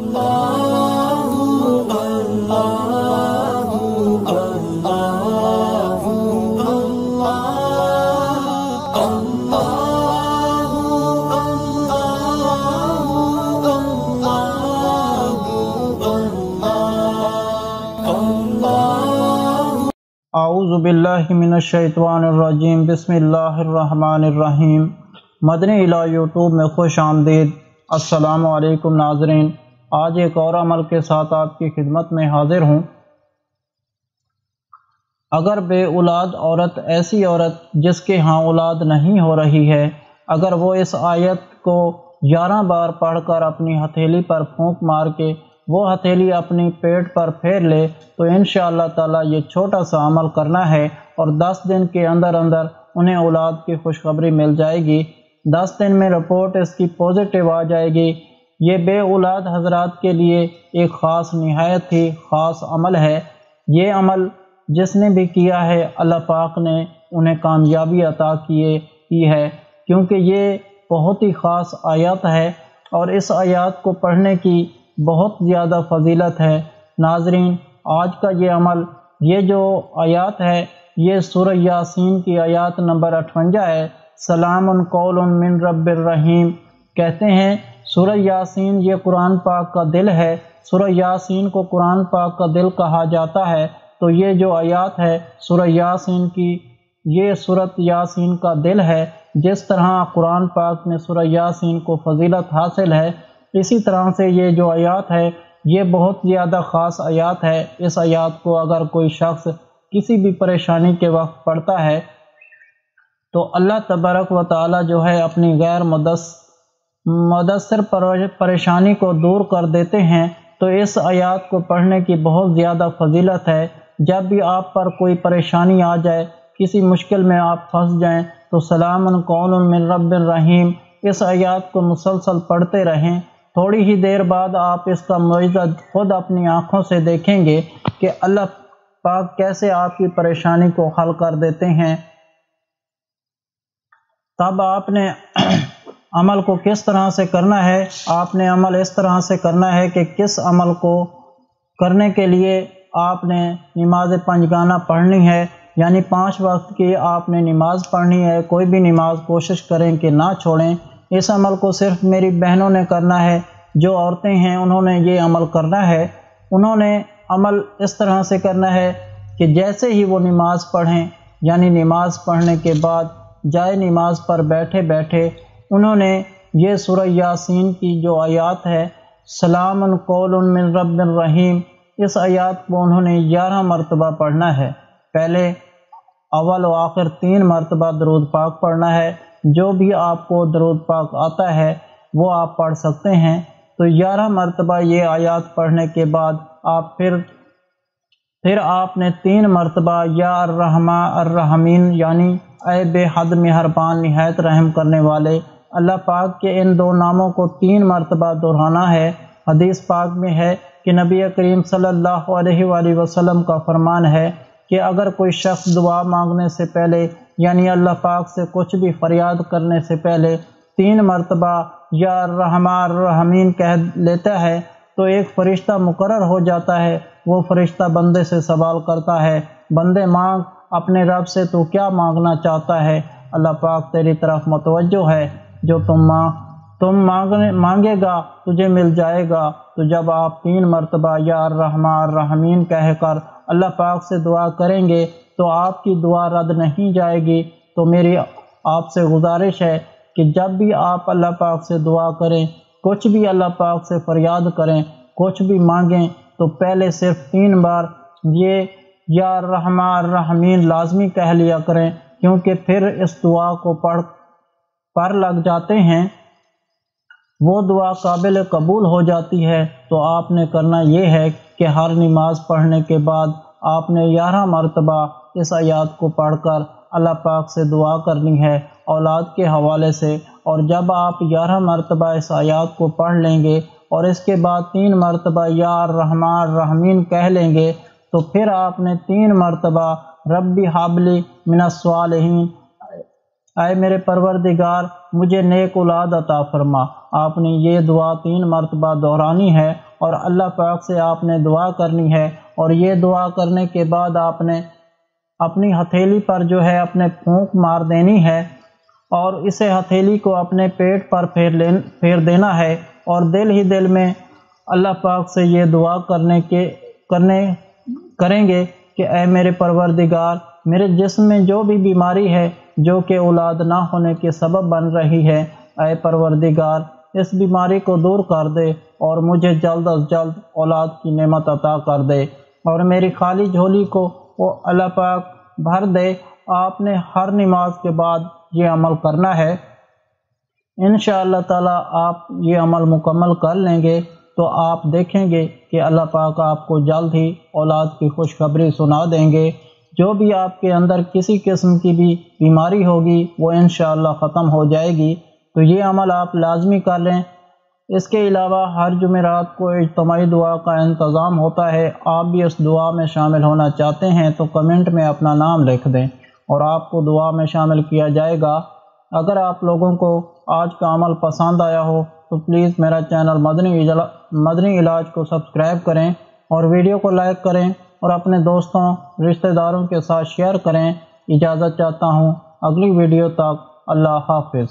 اعوذ باللہ من الشیطان الرجیم، بسم اللہ الرحمن الرحیم۔ مدنی الہ یوٹیوب میں خوش آمدید۔ السلام علیکم ناظرین، آج ایک اور عمل کے ساتھ آپ کی خدمت میں حاضر ہوں۔ اگر بے اولاد عورت ایسی عورت جس کے ہاں اولاد نہیں ہو رہی ہے، اگر وہ اس آیت کو 11 بار پڑھ کر اپنی ہتھیلی پر پھونک مار کے وہ ہتھیلی اپنی پیٹ پر پھیر لے تو انشاءاللہ تعالیٰ یہ چھوٹا سا عمل کرنا ہے اور 10 دن کے اندر اندر انہیں اولاد کی خوشخبری مل جائے گی۔ 10 دن میں رپورٹ اس کی پازیٹیو آ جائے گی۔ یہ بے اولاد حضرات کے لیے ایک خاص نہایت ہی خاص عمل ہے۔ یہ عمل جس نے بھی کیا ہے اللہ پاک نے انہیں کامیابی عطا کی ہے، کیونکہ یہ بہت ہی خاص آیات ہے اور اس آیات کو پڑھنے کی بہت زیادہ فضیلت ہے۔ ناظرین، آج کا یہ عمل، یہ جو آیات ہے یہ سورہ یاسین کی آیات نمبر 58 ہے۔ سلام قول من رب الرحیم کہتے ہیں سورہ یاسین یہ قرآن پاک کا دل ہے۔ سورہ یاسین کو قرآن پاک کا دل کہا جاتا ہے، تو یہ جو آیات ہے سورہ یاسین کی، یہ سورۃ یاسین کا دل ہے۔ جس طرح قرآن پاک میں سورہ یاسین کو فضیلت حاصل ہے، اسی طرح سے یہ جو آیات ہے یہ بہت زیادہ خاص آیات ہے۔ اس آیات کو اگر کوئی شخص کسی بھی پریشانی کے وقت پڑھتا ہے تو اللہ تبارک و تعالی جو ہے اپنی غیر مدثر پریشانی کو دور کر دیتے ہیں۔ تو اس آیات کو پڑھنے کی بہت زیادہ فضیلت ہے۔ جب بھی آپ پر کوئی پریشانی آ جائے، کسی مشکل میں آپ پھنس جائیں تو سلام قول من رب الرحیم اس آیات کو مسلسل پڑھتے رہیں۔ تھوڑی ہی دیر بعد آپ اس کا معجزہ خود اپنی آنکھوں سے دیکھیں گے کہ اللہ پاک کیسے آپ کی پریشانی کو حل کر دیتے ہیں۔ تب آپ نے عمل کو کس طرح سے کرنا ہے؟ آپ نے عمل اس طرح سے کرنا ہے کہ کس عمل کو کرنے کے لیے آپ نے نماز پنجگانہ پڑھنی ہے، یعنی 5 وقت کی آپ نے نماز پڑھنی ہے۔ کوئی بھی نماز کوشش کریں کہ نہ چھوڑیں۔ اس عمل کو صرف میری بہنوں نے کرنا ہے، جو عورتیں ہیں انہوں نے یہ عمل کرنا ہے۔ انہوں نے عمل اس طرح سے کرنا ہے کہ جیسے ہی وہ نماز پڑھیں، یعنی نماز پڑھنے کے بعد جائے نماز پر بیٹھے بیٹھے انہوں نے یہ سورہ یاسین کی جو آیات ہے سلام قول من رب الرحیم، اس آیات کو انہوں نے 11 مرتبہ پڑھنا ہے۔ پہلے اول و آخر 3 مرتبہ درود پاک پڑھنا ہے۔ جو بھی آپ کو درود پاک آتا ہے وہ آپ پڑھ سکتے ہیں۔ تو 11 مرتبہ یہ آیات پڑھنے کے بعد آپ پھر آپ نے 3 مرتبہ یا الرحمن الرحمین، یعنی اے بے حد مہربان نہایت رحم کرنے والے، اللہ پاک کے ان 2 ناموں کو 3 مرتبہ دہرانا ہے۔ حدیث پاک میں ہے کہ نبی کریم صلی اللہ علیہ وآلہ وسلم کا فرمان ہے کہ اگر کوئی شخص دعا مانگنے سے پہلے، یعنی اللہ پاک سے کچھ بھی فریاد کرنے سے پہلے 3 مرتبہ یا الرحمن الرحمین کہہ لیتا ہے تو ایک فرشتہ مقرر ہو جاتا ہے۔ وہ فرشتہ بندے سے سوال کرتا ہے، بندے مانگ اپنے رب سے تو کیا مانگنا چاہتا ہے؟ اللہ پاک تیری طرف متوجہ ہے، جو تم مانگے گا تجھے مل جائے گا۔ تو جب آپ 3 مرتبہ یا الرحمن الرحمین کہہ کر اللہ پاک سے دعا کریں گے تو آپ کی دعا رد نہیں جائے گی۔ تو میری آپ سے گزارش ہے کہ جب بھی آپ اللہ پاک سے دعا کریں، کچھ بھی اللہ پاک سے فریاد کریں، کچھ بھی مانگیں، تو پہلے صرف 3 بار یہ یا الرحمن الرحمین لازمی کہہ لیا کریں، کیونکہ پھر اس دعا کو پڑھ لگ جاتے ہیں وہ دعا قابل قبول ہو جاتی ہے۔ تو آپ نے کرنا یہ ہے کہ ہر نماز پڑھنے کے بعد آپ نے 11 مرتبہ اس آیات کو پڑھ کر اللہ پاک سے دعا کرنی ہے اولاد کے حوالے سے۔ اور جب آپ 11 مرتبہ اس آیات کو پڑھ لیں گے اور اس کے بعد 3 مرتبہ یا الرحمن الرحمین کہہ لیں گے تو پھر آپ نے 3 مرتبہ ربی حبلی من الصالحین، اے میرے پروردگار مجھے نیک اولاد عطا فرما، آپ نے یہ دعا 3 مرتبہ دہرانی ہے اور اللہ پاک سے آپ نے دعا کرنی ہے، اور یہ دعا کرنے کے بعد آپ نے اپنی ہتھیلی پر جو ہے اپنے پھونک مار دینی ہے، اور اسے ہتھیلی کو اپنے پیٹ پر پھیر دینا ہے، اور دل ہی دل میں اللہ پاک سے یہ دعا کریں گے کہ اے میرے پروردگار، میرے جسم میں جو بھی بیماری ہے جو کہ اولاد نہ ہونے کے سبب بن رہی ہے، اے پروردگار اس بیماری کو دور کر دے اور مجھے جلد از جلد اولاد کی نعمت عطا کر دے، اور میری خالی جھولی کو وہ اللہ پاک بھر دے۔ آپ نے ہر نماز کے بعد یہ عمل کرنا ہے۔ انشاءاللہ تعالی آپ یہ عمل مکمل کر لیں گے تو آپ دیکھیں گے کہ اللہ پاک آپ کو جلد ہی اولاد کی خوشخبری سنا دیں گے۔ جو بھی آپ کے اندر کسی قسم کی بھی بیماری ہوگی وہ انشاءاللہ ختم ہو جائے گی، تو یہ عمل آپ لازمی کر لیں۔ اس کے علاوہ ہر جمعرات کو اجتماعی دعا کا انتظام ہوتا ہے، آپ بھی اس دعا میں شامل ہونا چاہتے ہیں تو کمنٹ میں اپنا نام لکھ دیں اور آپ کو دعا میں شامل کیا جائے گا۔ اگر آپ لوگوں کو آج کا عمل پسند آیا ہو تو پلیز میرا چینل مدنی علاج کو سبسکرائب کریں اور ویڈیو کو لائک کریں اور اپنے دوستوں رشتہ داروں کے ساتھ شیئر کریں۔ اجازت چاہتا ہوں، اگلی ویڈیو تک اللہ حافظ۔